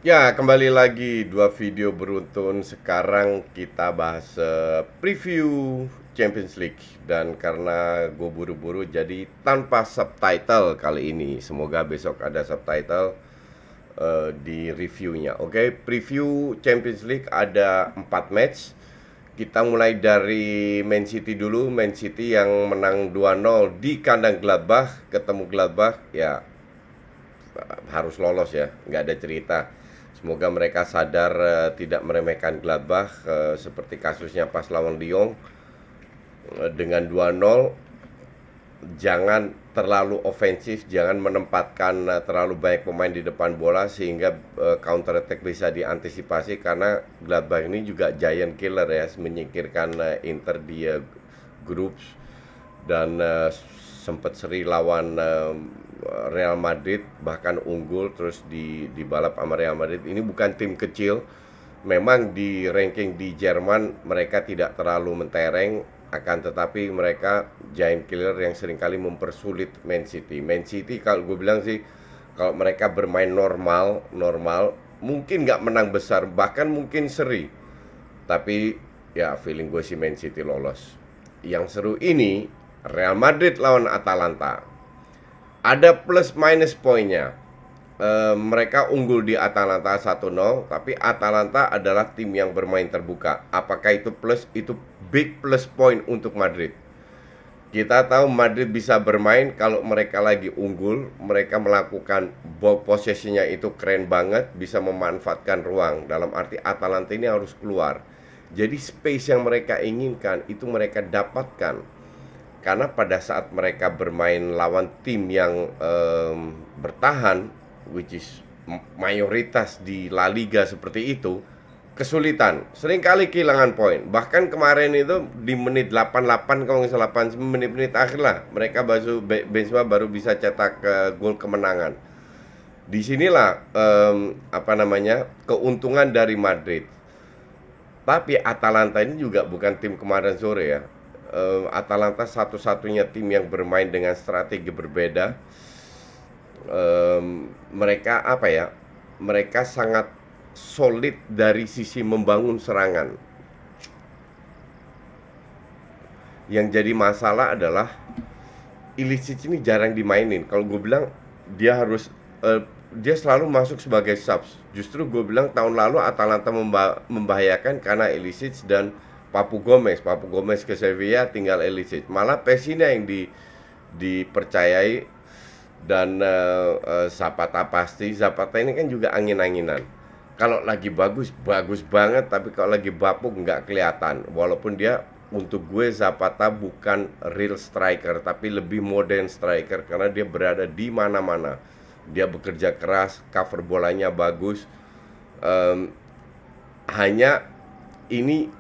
Ya, kembali lagi dua video beruntun. Sekarang kita bahas preview Champions League. Dan karena gue buru-buru jadi tanpa subtitle kali ini. Semoga besok ada subtitle di reviewnya. Oke, preview Champions League ada 4 match. Kita mulai dari Man City dulu. Man City yang menang 2-0 di kandang Gladbach. Ketemu Gladbach, ya harus lolos ya, nggak ada cerita. Semoga mereka sadar tidak meremehkan Gladbach seperti kasusnya pas lawan Lyon. Dengan 2-0 jangan terlalu ofensif, jangan menempatkan terlalu banyak pemain di depan bola sehingga counter attack bisa diantisipasi, karena Gladbach ini juga giant killer ya, menyingkirkan Inter di groups dan sempat seri lawan Real Madrid, bahkan unggul terus di balap sama Real Madrid. Ini bukan tim kecil. Memang di ranking di Jerman mereka tidak terlalu mentereng, akan tetapi mereka giant killer yang seringkali mempersulit Man City. Man City kalau gue bilang sih, kalau mereka bermain normal mungkin nggak menang besar, bahkan mungkin seri. Tapi ya feeling gue sih Man City lolos. Yang seru ini Real Madrid lawan Atalanta. Ada plus minus poinnya. Mereka unggul di Atalanta 1-0, tapi Atalanta adalah tim yang bermain terbuka. Apakah itu plus? Itu big plus point untuk Madrid. Kita tahu Madrid bisa bermain kalau mereka lagi unggul, mereka melakukan ball possession-nya itu keren banget, bisa memanfaatkan ruang. Dalam arti Atalanta ini harus keluar. Jadi space yang mereka inginkan itu mereka dapatkan. Karena pada saat mereka bermain lawan tim yang bertahan, which is mayoritas di La Liga seperti itu, kesulitan, seringkali kehilangan poin. Bahkan kemarin itu di menit 88, kalau nggak salah 8 menit-menit akhir lah, mereka Benzema baru bisa cetak gol kemenangan. Disinilah keuntungan dari Madrid. Tapi Atalanta ini juga bukan tim kemarin sore ya. Atalanta satu-satunya tim yang bermain dengan strategi berbeda. Mereka apa ya? Mereka sangat solid dari sisi membangun serangan. Yang jadi masalah adalah Ilicic ini jarang dimainin. Kalau gue bilang dia harus dia selalu masuk sebagai subs. Justru gue bilang tahun lalu Atalanta membahayakan karena Ilicic dan Papu Gomez ke Sevilla, tinggal Ilicic. Malah Pessina yang dipercayai dan Zapata pasti. Zapata ini kan juga angin-anginan. Kalau lagi bagus banget, tapi kalau lagi bapuk nggak kelihatan. Walaupun dia, untuk gue Zapata bukan real striker, tapi lebih modern striker karena dia berada di mana-mana. Dia bekerja keras, cover bolanya bagus. Hanya ini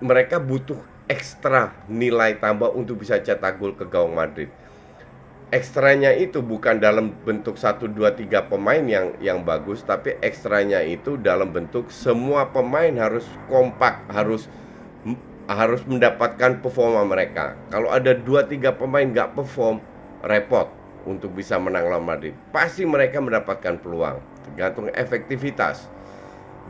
mereka butuh ekstra nilai tambah untuk bisa cetak gol ke gawang Madrid. Ekstranya itu bukan dalam bentuk 1, 2, 3 pemain yang bagus, tapi ekstranya itu dalam bentuk semua pemain harus kompak, harus mendapatkan performa mereka. Kalau ada 2, 3 pemain nggak perform, repot untuk bisa menang lawan Madrid. Pasti mereka mendapatkan peluang, tergantung efektivitas.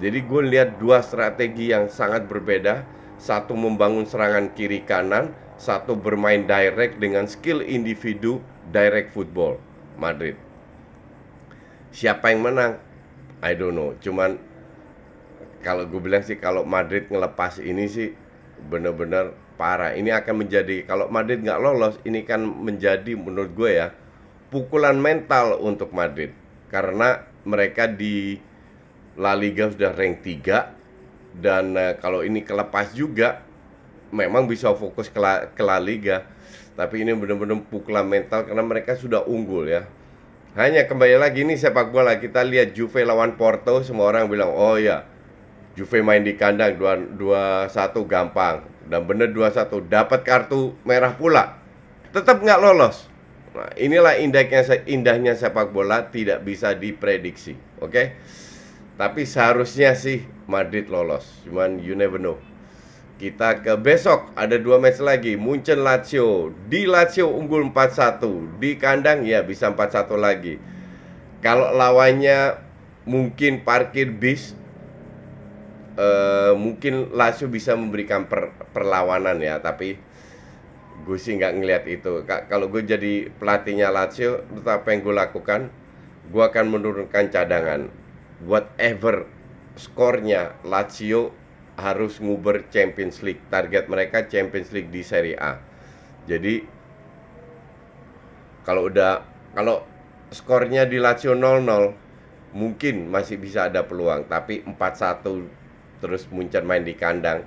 Jadi gue lihat dua strategi yang sangat berbeda. Satu membangun serangan kiri kanan, satu bermain direct dengan skill individu, direct football Madrid. Siapa yang menang? I don't know. Cuman kalau gue bilang sih, kalau Madrid ngelepas ini sih bener-bener parah. Ini akan menjadi, kalau Madrid nggak lolos, ini kan menjadi menurut gue ya pukulan mental untuk Madrid. Karena mereka di La Liga sudah rank 3. Dan kalau ini kelepas juga, memang bisa fokus ke La Liga. Tapi ini benar-benar pukulan mental karena mereka sudah unggul ya. Hanya kembali lagi ini sepak bola, kita lihat Juve lawan Porto, semua orang bilang, oh ya, Juve main di kandang 2-1 gampang. Dan bener 2-1, dapat kartu merah pula, tetap nggak lolos. Nah, inilah indahnya sepak bola, tidak bisa diprediksi. Oke? Tapi seharusnya sih Madrid lolos. Cuman you never know. Kita ke besok, ada 2 match lagi. Munchen Lazio. Di Lazio unggul 4-1. Di kandang ya bisa 4-1 lagi. Kalau lawannya mungkin parkir bis, mungkin Lazio bisa memberikan perlawanan ya, tapi gue sih nggak ngelihat itu. Kalau gue jadi pelatihnya Lazio, apa yang gue lakukan? Gue akan menurunkan cadangan. Whatever skornya, Lazio harus nguber Champions League. Target mereka Champions League di Serie A. Jadi kalau skornya di Lazio 0-0, mungkin masih bisa ada peluang, tapi 4-1 terus Munchen main di kandang,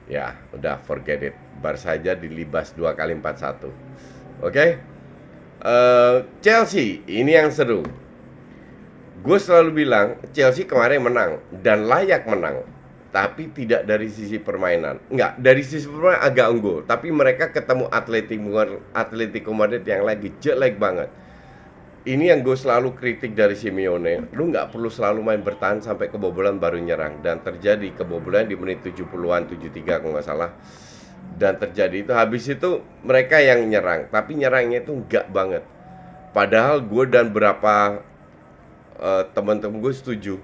ya udah forget it. Barca saja dilibas 2 kali 4-1. Oke. Chelsea ini yang seru. Gue selalu bilang Chelsea kemarin menang dan layak menang, tapi tidak dari sisi permainan. Enggak, dari sisi permainan agak unggul, tapi mereka ketemu Atletico Madrid yang lagi jelek banget. Ini yang gue selalu kritik dari Simeone. Lu nggak perlu selalu main bertahan sampai kebobolan baru nyerang. Dan terjadi kebobolan di menit 70-an, 73 kalau nggak salah. Dan terjadi itu, habis itu mereka yang nyerang, tapi nyerangnya itu nggak banget. Padahal gue dan beberapa teman-teman gue setuju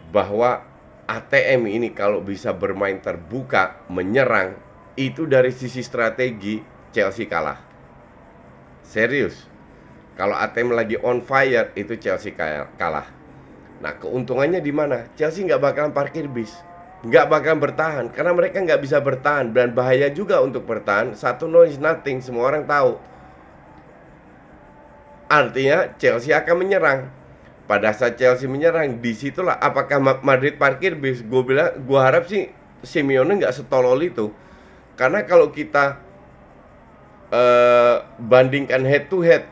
bahwa ATM ini kalau bisa bermain terbuka, menyerang, itu dari sisi strategi Chelsea kalah. Serius. Kalau ATM lagi on fire, itu Chelsea kalah. Nah, keuntungannya di mana? Chelsea nggak bakalan parkir bis, nggak bakalan bertahan, karena mereka nggak bisa bertahan, dan bahaya juga untuk bertahan. 1-0 is nothing, semua orang tahu. Artinya Chelsea akan menyerang. Pada saat Chelsea menyerang, disitulah apakah Madrid parkir bis. Gue harap sih Simeone nggak setolol itu, karena kalau kita bandingkan head to head,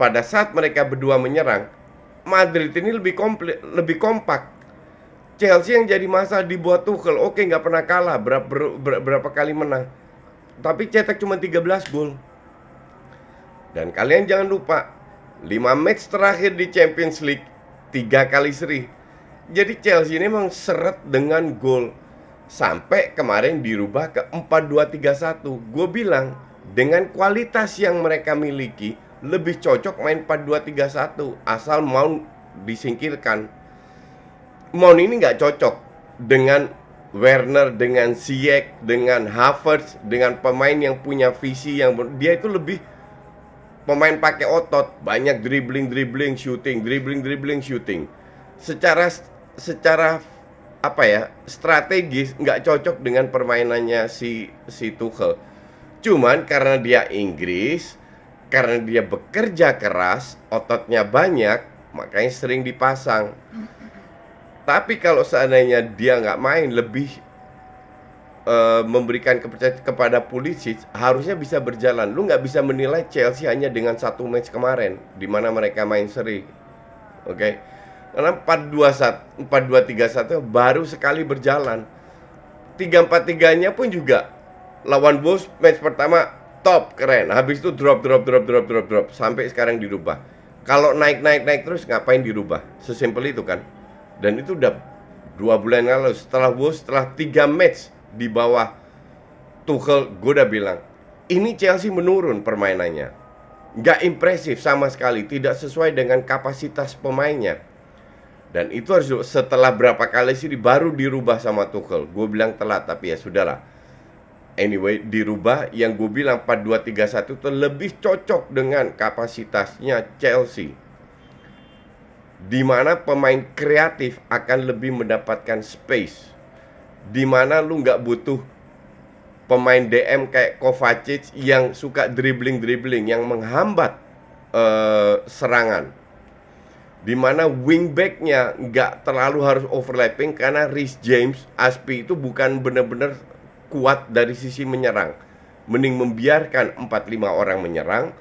pada saat mereka berdua menyerang, Madrid ini lebih komplit, lebih kompak. Chelsea yang jadi masalah dibuat Tuchel, oke nggak pernah kalah, berapa kali menang, tapi cetak cuma 13 gol. Dan kalian jangan lupa, 5 match terakhir di Champions League 3 kali seri. Jadi Chelsea ini memang seret dengan gol. Sampai kemarin dirubah ke 4-2-3-1. Gue bilang, dengan kualitas yang mereka miliki, lebih cocok main 4-2-3-1 asal Mount disingkirkan. Mount ini nggak cocok dengan Werner, dengan Ziyech, dengan Havertz, dengan pemain yang punya visi yang dia itu lebih pemain pakai otot, banyak dribbling, shooting. Secara apa ya, strategis nggak cocok dengan permainannya si Tuchel. Cuman karena dia Inggris, karena dia bekerja keras, ototnya banyak, makanya sering dipasang. Tapi kalau seandainya dia nggak main, lebih memberikan kepercayaan kepada Pulisic, harusnya bisa berjalan. Lu nggak bisa menilai Chelsea hanya dengan satu match kemarin, di mana mereka main seri. Oke. Karena 4-2-3-1 baru sekali berjalan. 3-4-3-nya pun juga lawan Wolves match pertama top, keren. Habis itu drop sampai sekarang dirubah. Kalau naik terus ngapain dirubah? Sesimpel itu kan. Dan itu udah 2 bulan lalu setelah Wolves, setelah 3 match di bawah Tuchel, gue udah bilang ini Chelsea menurun permainannya, nggak impresif sama sekali, tidak sesuai dengan kapasitas pemainnya. Dan itu harus setelah berapa kali sih baru dirubah sama Tuchel. Gue bilang telat, tapi ya sudahlah. Anyway, dirubah. Yang gue bilang 4-2-3-1 itu lebih cocok dengan kapasitasnya Chelsea, dimana pemain kreatif akan lebih mendapatkan space, dimana lu nggak butuh pemain DM kayak Kovacic yang suka dribbling, yang menghambat serangan, dimana wingbacknya nggak terlalu harus overlapping, karena Reece James, Aspi itu bukan benar-benar kuat dari sisi menyerang. Mending membiarkan 4-5 orang menyerang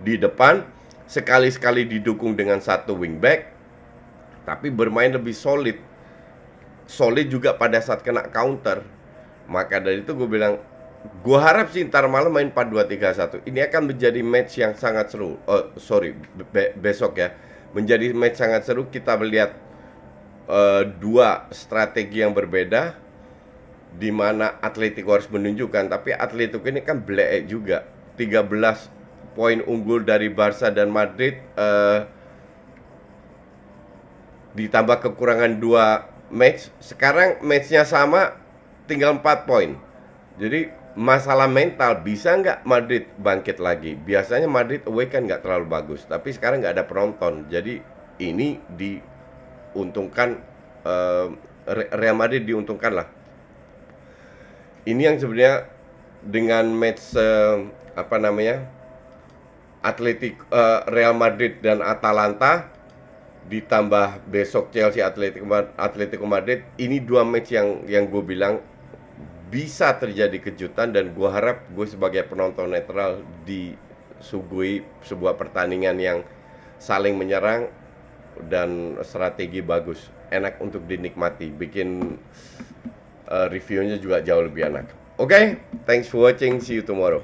di depan, sekali-sekali didukung dengan satu wingback, tapi bermain lebih solid juga pada saat kena counter. Maka dari itu gue bilang, gue harap sih ntar malam main 4-2-3-1. Ini akan menjadi match yang sangat seru. Besok ya, menjadi match sangat seru. Kita melihat dua strategi yang berbeda, di mana Atletico harus menunjukkan. Tapi Atletico ini kan bleek juga, 13 poin unggul dari Barca dan Madrid. ditambah kekurangan 2 match, sekarang matchnya sama, tinggal 4 poin. Jadi masalah mental, bisa nggak Madrid bangkit lagi? Biasanya Madrid away kan nggak terlalu bagus, tapi sekarang nggak ada penonton. Jadi ini diuntungkan, Real Madrid diuntungkan lah. Ini yang sebenarnya dengan match apa namanya, Real Madrid dan Atalanta, ditambah besok Chelsea Atletico Madrid, ini 2 match yang gue bilang bisa terjadi kejutan, dan gue harap gue sebagai penonton netral disuguhi sebuah pertandingan yang saling menyerang dan strategi bagus, enak untuk dinikmati, bikin reviewnya juga jauh lebih enak. Oke, thanks for watching, see you tomorrow.